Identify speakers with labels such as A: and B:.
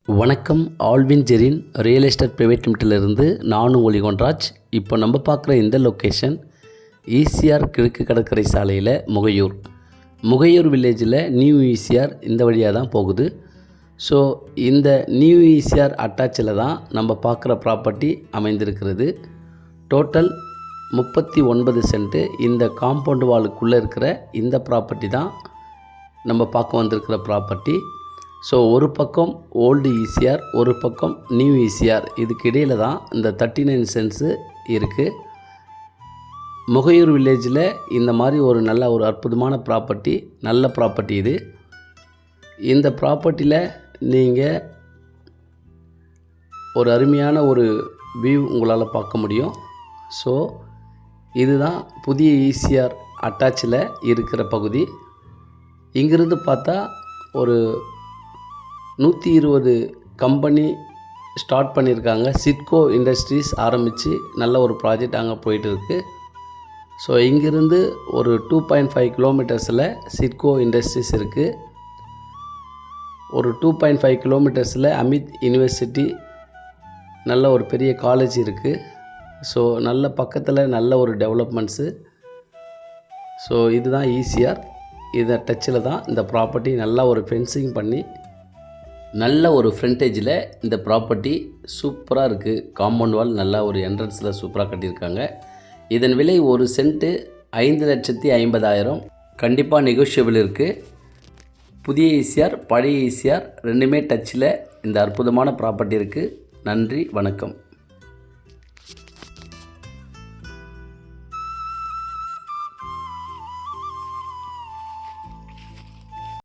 A: வணக்கம். Alvin Jerin real estate private லிமிட்டிலிருந்து நானும் ஒளிகொன்ராஜ். இப்போ நம்ம பார்க்குற இந்த லொக்கேஷன் ஈசிஆர் கிழக்கு கடற்கரை சாலையில் முகையூர் வில்லேஜில் நியூ ஈசிஆர் இந்த வழியாக தான் போகுது. ஸோ இந்த நியூ ஈசிஆர் அட்டாச்சில் தான் நம்ம பார்க்குற ப்ராப்பர்ட்டி அமைந்திருக்கிறது. Total 39 cent. இந்த காம்பவுண்ட் வாலுக்குள்ளே இருக்கிற இந்த ப்ராப்பர்ட்டி தான் நம்ம பார்க்க வந்திருக்கிற ப்ராப்பர்ட்டி. ஸோ ஒரு பக்கம் ஓல்டு ஈசிஆர், ஒரு பக்கம் நியூ ஈசிஆர், இதுக்கு இடையில் தான் இந்த 39 சென்ட்ஸு இருக்குது. முகையூர் வில்லேஜில் இந்த மாதிரி ஒரு அற்புதமான ப்ராப்பர்ட்டி, நல்ல ப்ராப்பர்ட்டி இது. இந்த ப்ராப்பர்ட்டியில் நீங்கள் ஒரு அருமையான ஒரு வியூ உங்களால் பார்க்க முடியும். ஸோ இதுதான் புதிய ஈசிஆர் அட்டாச்சில் இருக்கிற பகுதி. இங்கிருந்து பார்த்தா ஒரு 120 கம்பெனி ஸ்டார்ட் பண்ணியிருக்காங்க. சிட்கோ இண்டஸ்ட்ரீஸ் ஆரம்பித்து நல்ல ஒரு ப்ராஜெக்ட் அங்கே போயிட்டு இருக்குது. ஸோ இங்கிருந்து ஒரு 2.5 கிலோமீட்டர்ஸில் சிட்கோ இண்டஸ்ட்ரீஸ் இருக்குது. ஒரு 2.5 கிலோமீட்டர்ஸில் அமித் யூனிவர்சிட்டி, நல்ல ஒரு பெரிய காலேஜ் இருக்குது. ஸோ நல்ல பக்கத்தில் நல்ல ஒரு டெவலப்மெண்ட்ஸு. ஸோ இதுதான் ஈசிஆர். இதை டச்சில் தான் இந்த ப்ராப்பர்ட்டி. நல்லா ஒரு ஃபென்சிங் பண்ணி நல்ல ஒரு ஃப்ரண்டேஜில் இந்த ப்ராப்பர்ட்டி சூப்பராக இருக்குது. காம்பவுண்ட் வால் நல்லா ஒரு என்ட்ரன்ஸில் சூப்பராக கட்டியிருக்காங்க. இதன் விலை ஒரு சென்ட்டு 5,50,000. கண்டிப்பாக நெகோஷியபிள் இருக்குது. புதிய ஈசிஆர், பழைய ஈசிஆர் ரெண்டுமே டச்சில் இந்த அற்புதமான ப்ராப்பர்ட்டி இருக்குது. நன்றி, வணக்கம்.